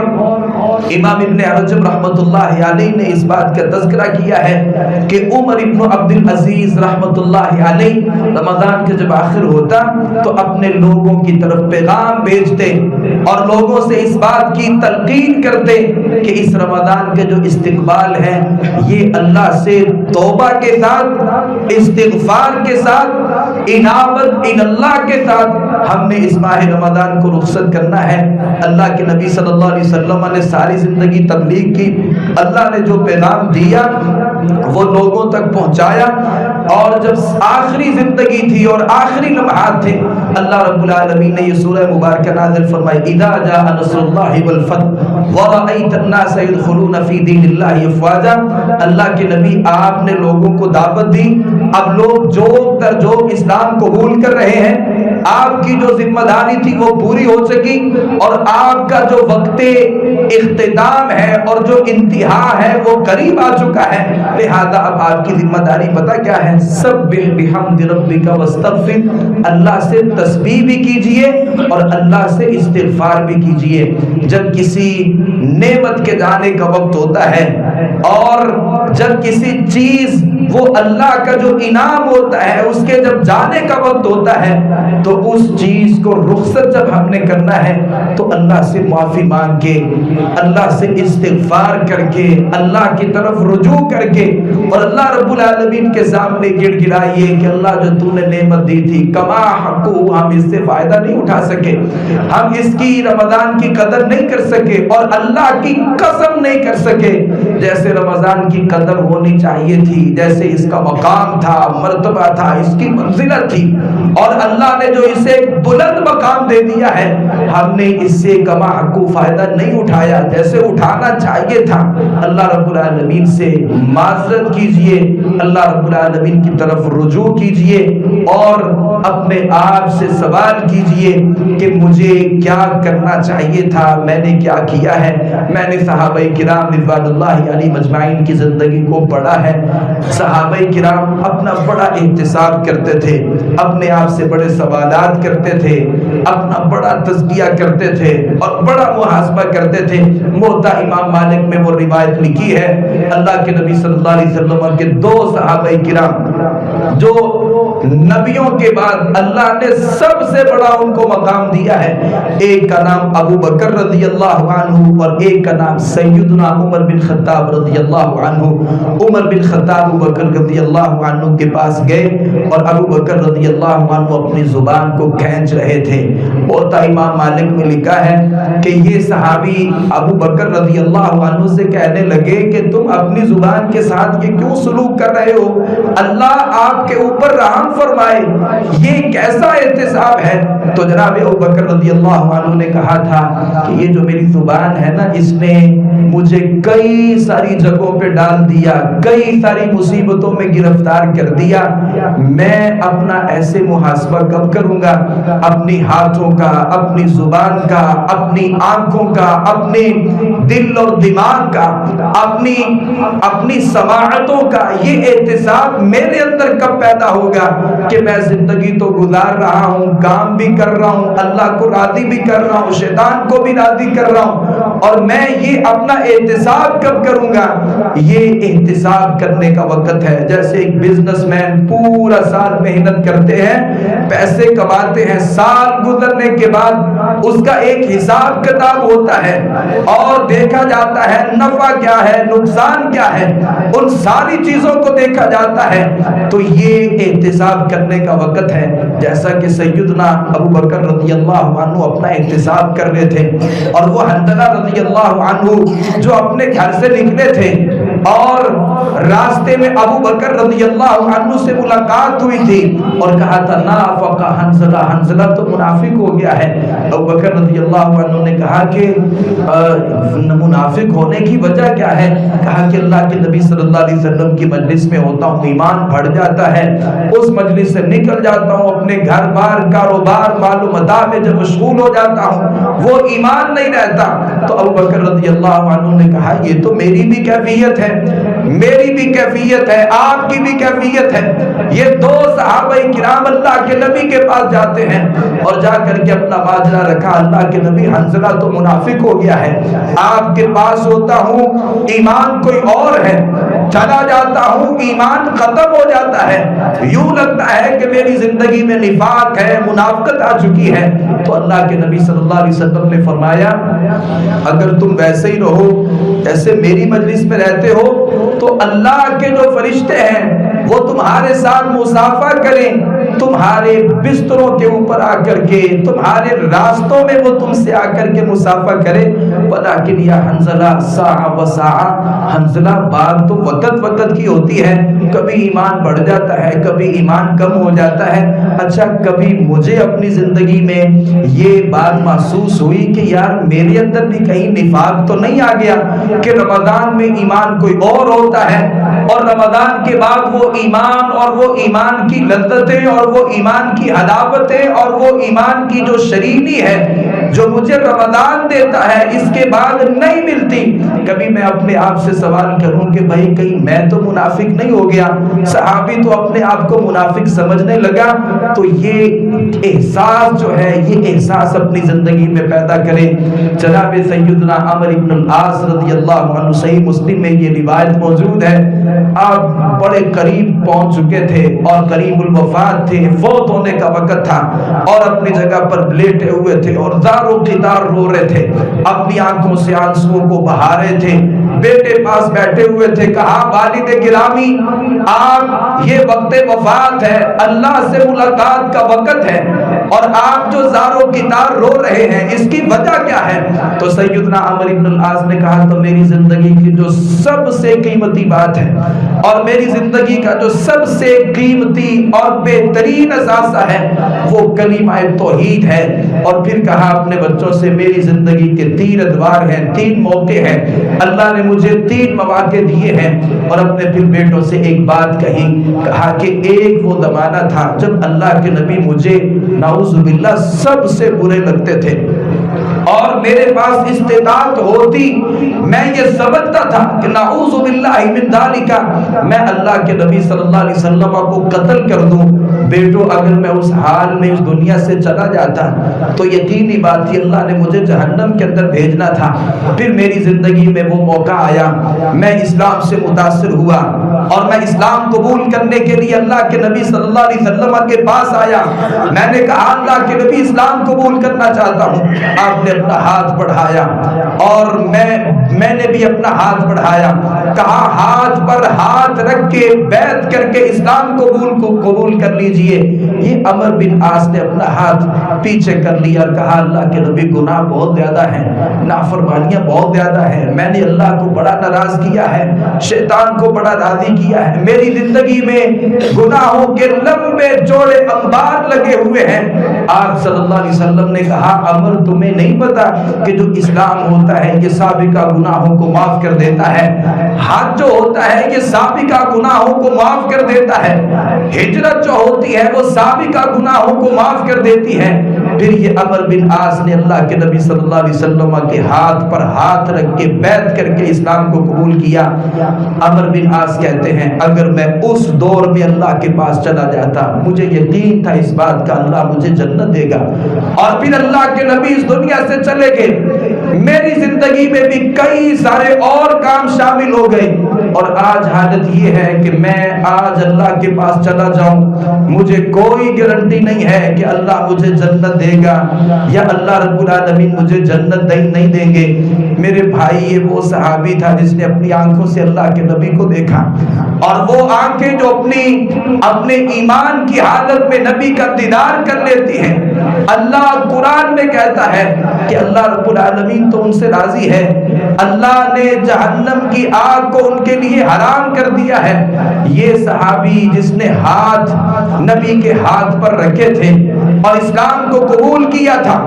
امام ابن رجب رحمۃ اللہ علیہ نے اس بات کا تذکرہ کیا ہے کہ عمر ابن عبد العزیز رحمۃ اللہ علیہ رمضان کا جب آخر ہوتا تو اپنے لوگوں کی طرف پیغام بھیجتے اور لوگوں سے اس بات کی تلقین کرتے کہ اس رمضان کے جو استقبال ہے یہ اللہ سے توبہ کے ساتھ، استغفار کے ساتھ، انابت اللہ کے ساتھ ہم نے اس ماہ رمضان کو رخصت کرنا ہے۔ اللہ کے نبی صلی اللہ علیہ وسلم نے ساری زندگی تبلیغ کی، اللہ نے جو پیغام دیا وہ لوگوں تک پہنچایا، اور جب آخری زندگی تھی اور آخری لمحات تھے، اللہ رب العالمین نے یہ سورہ مبارکہ نازل فرمائی، اذا جاء نصر اللہ والفتح ورأیت الناس يدخلون فی دین اللہ افواجا۔ اللہ کے نبی آپ نے لوگوں کو دعوت دی، اب لوگ جوک در جوک اسلام قبول کر رہے ہیں، آپ کی جو ذمہ داری تھی وہ پوری ہو سکی، اور آپ کا جو وقت اختتام ہے اور جو انتہا ہے وہ قریب آ چکا ہے، لہذا اب آپ کی ذمہ داری پتہ کیا ہے؟ سبح بحمد ربک واستغفر، اللہ سے تسبیح بھی کیجئے اور اللہ سے استغفار بھی کیجئے۔ جب کسی نعمت کے جانے کا وقت ہوتا ہے اور جب کسی چیز وہ اللہ کا جو انعام ہوتا ہے اس کے جب جانے کا وقت ہوتا ہے تو اس چیز کو رخصت جب ہم نے کرنا ہے تو اللہ سے معافی مانگ کے، اللہ سے استغفار کر کے، اللہ کی طرف رجوع کر کے، اور اللہ رب العالمین کے سامنے گڑ گڑائیے کہ اللہ جو تو نے نعمت دی تھی کما حقو، ہم اس سے فائدہ نہیں اٹھا سکے، ہم اس کی رمضان کی قدر نہیں کر سکے اور اللہ کی قسم نہیں کر سکے جیسے رمضان کی قدر ہونی چاہیے تھی، جیسے اس کا مقام تھا، مرتبہ تھا، اس کی منزلت تھی، اور اللہ نے جو اسے بلند مقام دے دیا ہے ہم نے اس سے کما حقو فائدہ نہیں اٹھایا جیسے اٹھانا چاہیے تھا۔ اللہ رب العالمین سے معذرت کیجئے، اللہ رب العالمین کی طرف رجوع کیجئے اور اپنے آپ سے سوال کیجئے کہ مجھے کیا کرنا چاہیے تھا، میں نے کیا کیا ہے۔ میں نے صحابہ کرام رضوان اللہ علیہ مجمعین کی زندگی کو پڑھا ہے، صحابہ کرام اپنا بڑا احتساب کرتے تھے، اپنے آپ سے بڑے سوالات کرتے تھے، اپنا بڑا تزکیہ کرتے تھے اور بڑا محاسبہ کرتے تھے۔ موطا امام مالک میں وہ روایت لکھی ہے، اللہ کے نبی صلی اللہ علیہ وسلم کے دو صحابہ کرام جو نبیوں کے بعد اللہ نے سب سے بڑا ان کو مقام دیا ہے، ایک کا نام ابو بکر رضی اللہ عنہ اور ایک کا نام سیدنا عمر بن خطاب رضی اللہ عنہ۔ عمر بن خطاب ابو بکر رضی اللہ عنہ کے پاس گئے اور ابو بکر رضی اللہ عنہ اپنی زبان کو کھینچ رہے تھے۔ موطا امام مالک میں لکھا ہے کہ یہ صحابی ابو بکر رضی اللہ عنہ سے کہنے لگے کہ تم اپنی زبان کے ساتھ یہ کیوں سلوک کر رہے ہو، اللہ آپ کے اوپر رحم فرمائے، یہ کیسا احتساب ہے؟ تو جناب ابو بکر رضی اللہ عنہ نے کہا تھا کہ یہ جو میری زبان ہے نا، اس نے مجھے کئی ساری جگہوں پہ ڈال دیا، کئی ساری مصیبتوں میں گرفتار کر دیا، میں اپنا ایسے محاسبہ کب کروں گا؟ اپنی ہاتھوں کا، اپنی زبان کا، اپنی آنکھوں کا، اپنے دل اور دماغ کا، اپنی سماعتوں کا، یہ احتساب میرے اندر کب پیدا ہوگا کہ میں زندگی تو گزار رہا ہوں، کام بھی کر رہا ہوں، اللہ کو راضی بھی کر رہا ہوں، شیطان کو بھی راضی کر رہا ہوں، اور میں یہ اپنا احتساب کب کروں گا؟ یہ احتساب کرنے کا وقت وقت ہے. جیسے ایک بزنس مین پورا سال محنت کرتے ہیں, پیسے کماتے ہیں, سال گزرنے کے بعد اس کا ایک حساب کتاب ہوتا ہے اور دیکھا جاتا ہے نفع کیا ہے, نقصان کیا ہے, ان ساری چیزوں کو دیکھا جاتا ہے. تو یہ احتساب کرنے کا وقت ہے. جیسا کہ سیدنا ابو بکر رضی اللہ عنہ اپنا احتساب کر رہے تھے, اور وہ حنظلہ رضی اللہ عنہ جو اپنے گھر سے نکلے تھے اور راستے میں ابو بکر رضی اللہ عنہ سے ملاقات ہوئی تھی اور کہا تھا نافق حنظلہ, حنظلہ تو منافق ہو گیا ہے. ابو بکر رضی اللہ عنہ نے کہا کہ منافق ہونے کی وجہ کیا ہے؟ کہا کہ اللہ کے نبی صلی اللہ علیہ وسلم کی مجلس میں ہوتا ہوں, ایمان بڑھ جاتا ہے, اس مجلس سے نکل جاتا ہوں, اپنے گھر بار کاروبار مال و متاع میں جب مشغول ہو جاتا ہوں وہ ایمان نہیں رہتا. تو ابو بکر رضی اللہ عنہ نے کہا یہ تو میری بھی کیفیت ہے, میری بھی کیفیت ہے, آپ کی بھی کیفیت ہے. یہ دو صحابہ کرام اللہ کے نبی کے پاس جاتے ہیں اور جا کر کے اپنا ماجرا رکھا, اللہ کے نبی حنظلہ تو منافق ہو گیا ہے, آپ کے پاس ہوتا ہوں ایمان کوئی اور ہے, چلا جاتا ہوں ایمان ختم ہو جاتا ہے, یوں لگتا ہے کہ میری زندگی میں نفاق ہے, منافقت آ چکی ہے. تو اللہ کے نبی صلی اللہ علیہ وسلم نے فرمایا اگر تم ویسے ہی رہو جیسے میری مجلس میں رہتے ہو تو اللہ کے جو فرشتے ہیں وہ تمہارے ساتھ مصافحہ کریں, تمہارے بستروں کے اوپر آ کر کے, تمہارے راستوں میں وہ تم سے آ کر کے مصافحہ کرے. ولیکن یا حنظلہ ساعہ و ساعہ, حنظلہ بات تو وقت وقت کی ہوتی ہے, کبھی ایمان بڑھ جاتا ہے, کبھی ایمان کم ہو جاتا ہے. اچھا کبھی مجھے اپنی زندگی میں یہ بات محسوس ہوئی کہ یار میرے اندر بھی کہیں نفاق تو نہیں آ گیا کہ رمضان میں ایمان کوئی اور ہوتا ہے اور رمضان کے بعد وہ ایمان اور وہ ایمان کی لذتیں اور وہ ایمان کی حلاوتیں اور وہ ایمان کی جو شرینی ہے جو مجھے رمضان دیتا ہے اس کے بعد نہیں ملتی. کبھی میں اپنے آپ سے سوال کروں کہ بھائی کہیں میں تو منافق نہیں ہو گیا, صحابی تو اپنے آپ کو منافق سمجھنے لگا. تو یہ احساس جو ہے یہ احساس اپنی زندگی میں پیدا کریں. جناب سیدنا عمرو بن العاص رضی اللہ عنہ, صحیح مسلم میں یہ روایت موجود ہے, آپ بڑے قریب پہنچ چکے تھے اور قریب الوفات تھے, فوت ہونے کا وقت تھا اور اپنی جگہ پر لیٹے ہوئے تھے اور زار و قطار رو رہے تھے, اپنی آنکھوں سے آنسوؤں کو بہا رہے تھے. بیٹے پاس بیٹھے ہوئے تھے, کہا والد گرامی آپ یہ وقت وفات ہے, اللہ سے ملاقات کا وقت ہے اور آپ جو زار و قطار رو رہے ہیں اس کی وجہ کیا ہے؟ تو سیدنا عمرو بن العاص نے کہا تو میری زندگی کی جو سب سے قیمتی بات ہے اور میری زندگی کا جو سب سے قیمتی اور بہترین اثاثہ ہے وہ کلمہ توحید ہے. اور پھر کہا اپنے بچوں سے میری زندگی کے 3 ادوار ہیں, 3 موقع ہیں, اللہ نے مجھے 3 مواقع دیے ہیں. اور اپنے پھر بیٹوں سے ایک بات کہی, کہا کہ ایک وہ زمانہ تھا جب اللہ کے نبی مجھے نعوذ باللہ سب سے برے لگتے تھے اور میرے پاس استطاعت ہوتی میں یہ سمجھتا تھا کہ نعوذ باللہ من ذالک میں اللہ کے نبی صلی اللہ علیہ وسلم کو قتل کر دوں. بیٹو اگر میں اس حال میں اس دنیا سے چلا جاتا تو یقینی بات تھی اللہ نے مجھے جہنم کے اندر بھیجنا تھا. پھر میری زندگی میں وہ موقع آیا, میں اسلام سے متاثر ہوا اور میں اسلام قبول کرنے کے لیے اللہ کے نبی صلی اللہ علیہ وسلم کے پاس آیا. میں نے کہا اللہ کے نبی اسلام قبول کرنا چاہتا ہوں. آپ نے اپنا ہاتھ بڑھایا اور میں نے بھی اپنا ہاتھ بڑھایا, کہا ہاتھ پر ہاتھ رکھ کے بیعت کر کے اسلام قبول کر لیجئے. یہ عمرو بن عاص نے اپنا ہاتھ پیچھے کر لیا اور کہا اللہ کے نبی گناہ بہت زیادہ ہیں, نافرمانیاں بہت زیادہ ہیں, میں نے اللہ کو بڑا ناراض کیا ہے, شیطان کو بڑا راضی کیا ہے, میری زندگی میں گناہوں کے لمبے چوڑے انبار لگے ہوئے ہیں. آپ صلی اللہ علیہ وسلم نے کہا عمر تمہیں نہیں پتا کہ جو اسلام ہوتا ہے یہ سابقہ گناہوں کو معاف کر دیتا ہے, حج جو ہوتا ہے یہ سابقہ گناہوں کو معاف کر دیتا ہے, ہجرت جو ہوتی ہے وہ سابقہ گناہوں کو معاف کر دیتی ہے. پھر یہ عمرو بن عاص نے اللہ کے نبی صلی اللہ علیہ وسلم کے ہاتھ پر ہاتھ رکھ کے بیعت کر کے اسلام کو قبول کیا. عمرو بن عاص کہتے ہیں اگر میں اس دور میں اللہ کے پاس چلا جاتا مجھے یقین تھا اس بات کا اللہ مجھے جنت دے گا. اور پھر اللہ کے نبی اس دنیا سے چلے گئے. میری زندگی میں بھی کئی سارے اور کام شامل ہو گئے، اور آج حالت یہ ہے کہ میں آج اللہ کے پاس چلا جاؤں، مجھے کوئی گارنٹی نہیں ہے کہ اللہ مجھے جنت دے گا یا اللہ رب العالمین مجھے جنت نہیں دیں گے۔ میرے بھائی، یہ وہ صحابی تھا جس نے اپنی آنکھوں سے اللہ کے نبی کو دیکھا، اور وہ آنکھیں جو اپنے ایمان کی حالت میں نبی کا دیدار کر لیتی ہیں، اللہ قرآن میں کہتا ہے کہ اللہ رب العالمین تو ان سے راضی ہے، اللہ نے جہنم کی آگ کو ان کے لیے حرام کر دیا ہے۔ یہ صحابی جس نے ہاتھ نبی کے ہاتھ پر رکھے تھے اور اسلام کو قبول کیا تھا،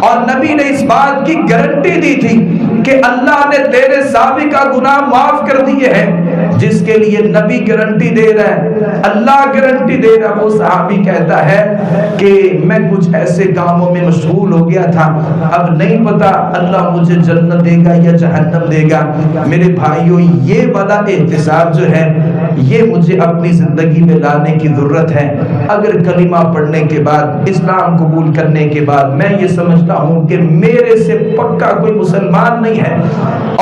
اور نبی نے اس بات کی گارنٹی دی تھی کہ اللہ نے تیرے سابقہ گناہ معاف کر دیے ہیں، جس کے لیے نبی گارنٹی دے رہا ہے، اللہ گارنٹی دے رہا ہے، وہ صحابی کہتا ہے کہ میں کچھ ایسے کاموں میں مشغول ہو گیا تھا، اب نہیں پتا اللہ مجھے جنت دے گا یا جہنم دے گا۔ میرے بھائیوں، یہ والا احتساب جو ہے یہ مجھے اپنی زندگی میں لانے کی ضرورت ہے۔ اگر کلمہ پڑھنے کے بعد، اسلام قبول کرنے کے بعد میں یہ سمجھتا ہوں کہ میرے سے پکا کوئی مسلمان نہیں ہے،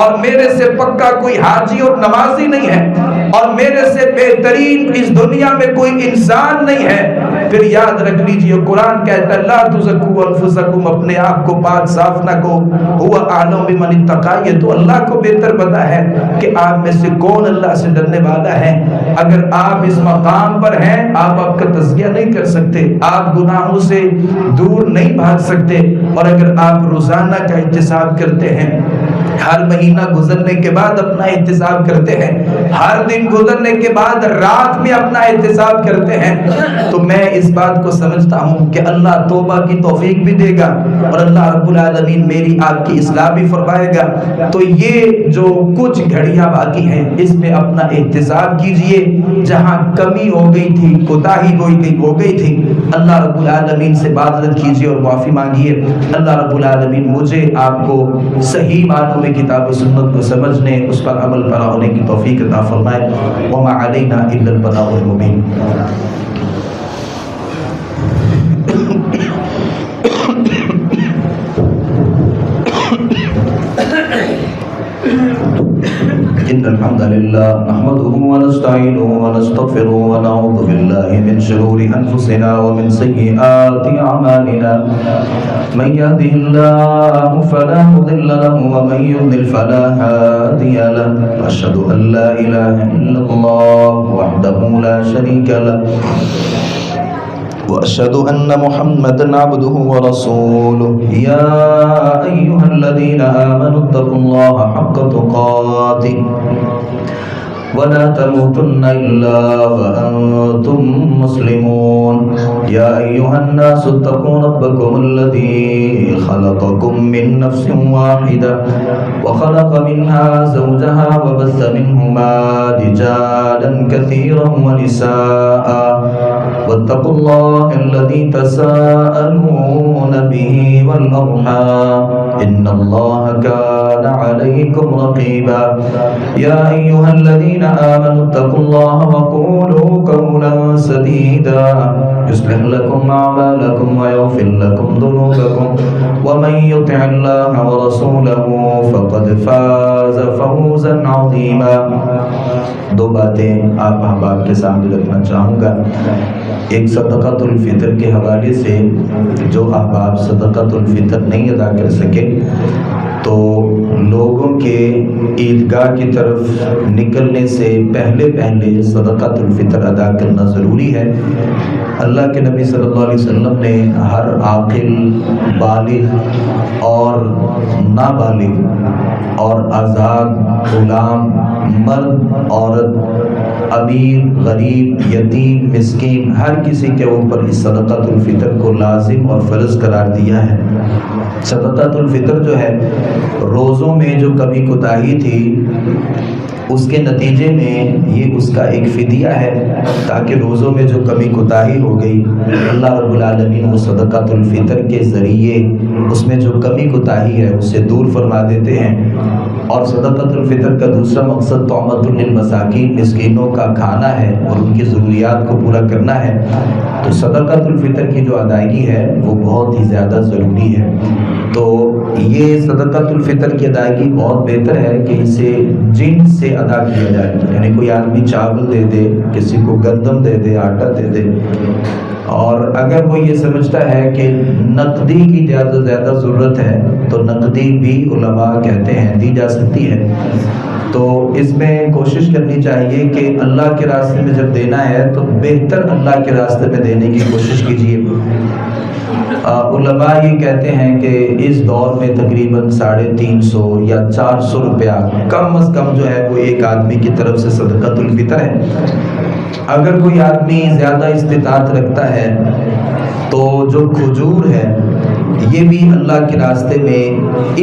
اور میرے سے پکا کوئی حاجی اور نمازی نہیں ہے، اور میرے سے بہترین اس دنیا میں کوئی انسان نہیں ہے، پھر یاد رکھ لیجئے قرآن کہتا ہے لا تزکوا انفسکم، اپنے آپ کو پاک صاف نہ کو، هو اعلم بمن اتقى، یہ تو اللہ کو بہتر پتا ہے کہ آپ میں سے کون اللہ سے ڈرنے والا ہے۔ اگر آپ اس مقام پر ہیں، آپ کا تزکیہ نہیں کر سکتے، آپ گناہوں سے دور نہیں بھاگ سکتے، اور اگر آپ روزانہ کا احتساب کرتے ہیں، ہر مہینہ گزرنے کے بعد اپنا احتساب کرتے ہیں، ہر دن گزرنے کے بعد رات میں اپنا احتساب کرتے ہیں، تو میں اس بات کو سمجھتا ہوں کہ اللہ توبہ کی توفیق بھی دے گا، اور اللہ رب العالمین میری آپ کی اصلاح بھی فرمائے گا۔ تو یہ جو کچھ گھڑیاں باقی ہیں، اس میں اپنا احتساب کیجئے، جہاں کمی ہو گئی تھی، کوتاہی ہو گئی تھی، اللہ رب العالمین سے معذرت کیجئے اور معافی مانگیے۔ اللہ رب العالمین مجھے آپ کو صحیح معنوں میں کتاب و سنت کو سمجھنے، اس پر عمل پیرا ہونے کی توفیق عطا فرمائے۔ وما علینا الا البلاغ المبین۔ إن الحمد لله نحمده ونستعينه ونستغفره ونعوذ بالله من شرور أنفسنا ومن سيئات أعمالنا، من يهده الله فلا مضل له ومن يضلل فلا هادي له، أشهد أن لا إله إلا الله وحده لا شريك له، وأشهد أن محمدًا عبده ورسوله، يا أيها الذين آمنوا اتقوا الله حق تقاته ولا تموتن إلا وأنتم مسلمون، يا أيها الناس اتقوا ربكم الذي خلقكم من نفس واحدة وخلق منها زوجها وبث منهما رجالا كثيرا ونساء، واتقوا الله الذي تساءلون به والأرحام، إن الله كان عليكم رقيبا، يا أيها الذين آمنوا اتقوا الله وقولوا قولا سديدا يصلح لكم أعمالكم ويغفر لكم ذنوبكم، ومن يطع الله ورسوله فقد فاز فوزا عظيما۔ دو باتیں آپ احباب کے سامنے رکھنا چاہوں گا، ایک صدقۃ الفطر کے حوالے سے، جو احباب صدقۃ الفطر نہیں ادا کر سکے تو لوگوں کے عیدگاہ کی طرف نکلنے سے پہلے صدقۃ الفطر ادا کرنا ضروری ہے۔ اللہ کے نبی صلی اللہ علیہ وسلم نے ہر عاقل، بالغ اور نابالغ اور آزاد، غلام، مرد، عورت، امیر، غریب، یتیم، مسکین، ہر کسی کے اوپر اس صدقۃ الفطر کو لازم اور فرض قرار دیا ہے۔ صدقۃ الفطر جو ہے، روزوں میں جو کمی کوتاہی تھی اس کے نتیجے میں یہ اس کا ایک فدیہ ہے، تاکہ روزوں میں جو کمی کوتاہی ہو گئی اللہ رب العالمین وہ صدقۃ الفطر کے ذریعے اس میں جو کمی کوتاہی ہے اسے دور فرما دیتے ہیں۔ اور صدقۃ الفطر کا دوسرا مقصد طعمۃ للمساکین، مسکینوں کا کھانا ہے اور ان کی ضروریات کو پورا کرنا ہے۔ تو صدقۃ الفطر کی جو ادائیگی ہے وہ بہت ہی زیادہ ضروری ہے۔ تو یہ صدقۃ الفطر کی ادائیگی بہت بہتر ہے کہ اسے جن سے ادا کیا جائے، یعنی کوئی آدمی چاول دے دے، کسی کو گندم دے دے، آٹا دے دے، اور اگر وہ یہ سمجھتا ہے کہ نقدی کی زیادہ ضرورت ہے تو نقدی بھی علماء کہتے ہیں دی جا سکتی ہے۔ تو اس میں کوشش کرنی چاہیے کہ اللہ کے راستے میں جب دینا ہے تو بہتر اللہ کے راستے میں دینے کی کوشش کیجیے۔ علماء یہ کہتے ہیں کہ اس دور میں تقریباً 350 یا 400 روپیہ کم از کم جو ہے وہ ایک آدمی کی طرف سے صدقۃ الفطر ہے۔ اگر کوئی آدمی زیادہ استطاعت رکھتا ہے تو جو کھجور ہے یہ بھی اللہ کے راستے میں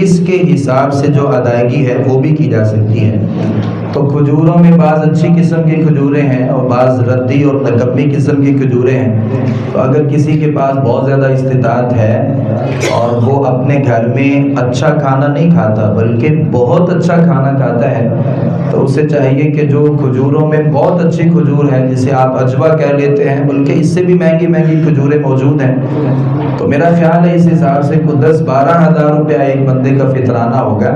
اس کے حساب سے جو ادائیگی ہے وہ بھی کی جا سکتی ہے۔ تو کھجوروں میں بعض اچھی قسم کی کھجوریں ہیں اور بعض ردی اور نکمی قسم کی کھجوریں ہیں۔ تو اگر کسی کے پاس بہت زیادہ استطاعت ہے اور وہ اپنے گھر میں اچھا کھانا نہیں کھاتا بلکہ بہت اچھا کھانا کھاتا ہے تو اسے چاہیے کہ جو کھجوروں میں بہت اچھی کھجور ہے جسے آپ اجوا کہہ لیتے ہیں، بلکہ اس سے بھی مہنگی مہنگی کھجوریں موجود ہیں، تو میرا خیال ہے اس حساب سے کوئی 10-12 ہزار روپیہ ایک بندے کا فطرانہ ہوگا۔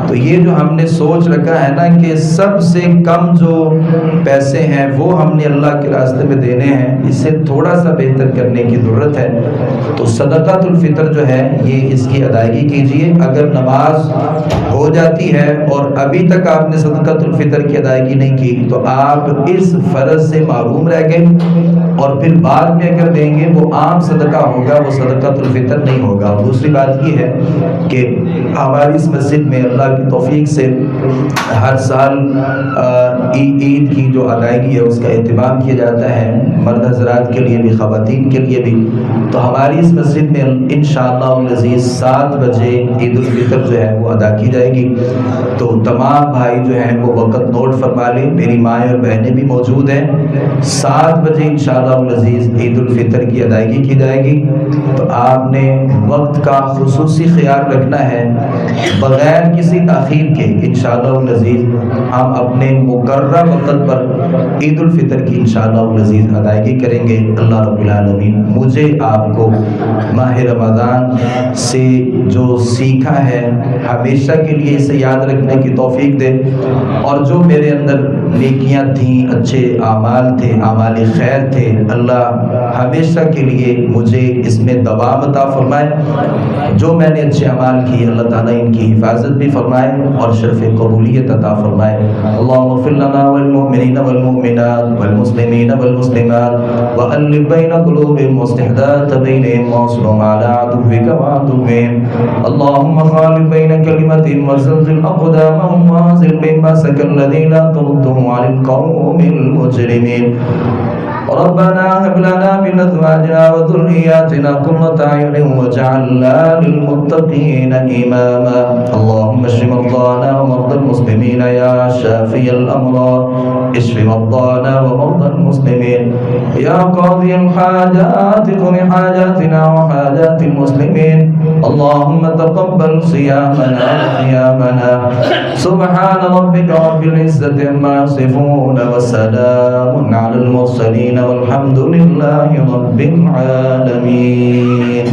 تو یہ جو ہم نے سوچ رکھا ہے نا کہ سب سے کم جو پیسے ہیں وہ ہم نے اللہ کے راستے میں دینے ہیں، اس سے تھوڑا سا بہتر کرنے کی ضرورت ہے۔ تو صدقۃ الفطر جو ہے یہ اس کی ادائیگی کیجیے۔ اگر نماز ہو جاتی ہے اور ابھی تک آپ نے صدقۃ الفطر کی ادائیگی نہیں کی تو آپ اس فرض سے محروم رہ گئے، اور پھر بعد میں اگر دیں گے وہ عام صدقہ ہوگا، وہ صدقۃ الفطر نہیں ہوگا۔ دوسری بات یہ ہے کہ ہماری اس مسجد میں اللہ کی توفیق سے ہر سال عید کی جو ادائیگی ہے اس کا اہتمام کیا جاتا ہے، مرد حضرات کے لیے بھی خواتین کے لیے بھی۔ تو ہماری اس مسجد میں انشاءاللہ العزیز 7 بجے عید الفطر جو ہے وہ ادا کی جائے گی۔ تو تمام بھائی جو ہیں وہ وقت نوٹ فرما لیں، میری مائیں اور بہنیں بھی موجود ہیں۔ 7 بجے انشاءاللہ العزیز عید الفطر کی ادائیگی کی جائے گی۔ تو آپ نے وقت کا خصوصی خیال رکھنا ہے، بغیر کسی تاخیر کے انشاءاللہ العزیز ہم اپنے مقررہ وقت پر عید الفطر کی انشاءاللہ العزیز ادائیگی کریں گے۔ اللہ رب العالمین مجھے آپ کو ماہ رمضان سے جو سیکھا ہے ہمیشہ کے لیے اسے یاد رکھنے کی توفیق دے، اور جو میرے اندر نیکیاں تھیں، اچھے اعمال تھے، اعمال خیر تھے، اللہ ہمیشہ کے لیے مجھے اس میں دوام عطا فرمائے۔ جو میں نے اچھے اعمال کیے اللہ تعالیٰ ان کی حفاظت بھی فرمائے اور شرف قبولیت عطا فرمائے۔ اللہم اغفر لنا والمؤمنین والمؤمنات والمسلمین والمسلمات وألف بین قلوبهم واصلح بینہم وانصرهم علی عدوک وعدوہم۔ اللہم خالف بین کلمتہم وزلزل اقدامہم وانزل بهم بأسک الذی لا تردهم عن القوم المجرمین۔ ربنا هب لنا من ازواجنا وذرياتنا قرة اعين واجعلنا للمتقين اماما۔ اللهم اشف مرضانا ومرضى المسلمين يا شافي الامراض، اشف مرضانا ومرضى المسلمين يا قاضي الحاجات، اقض حاجاتنا وحاجات المسلمين۔ اللهم تقبل صيامنا وقيامنا، سبحان ربك رب العزة عما يصفون وسلام على المرسلين والحمد لله رب العالمين۔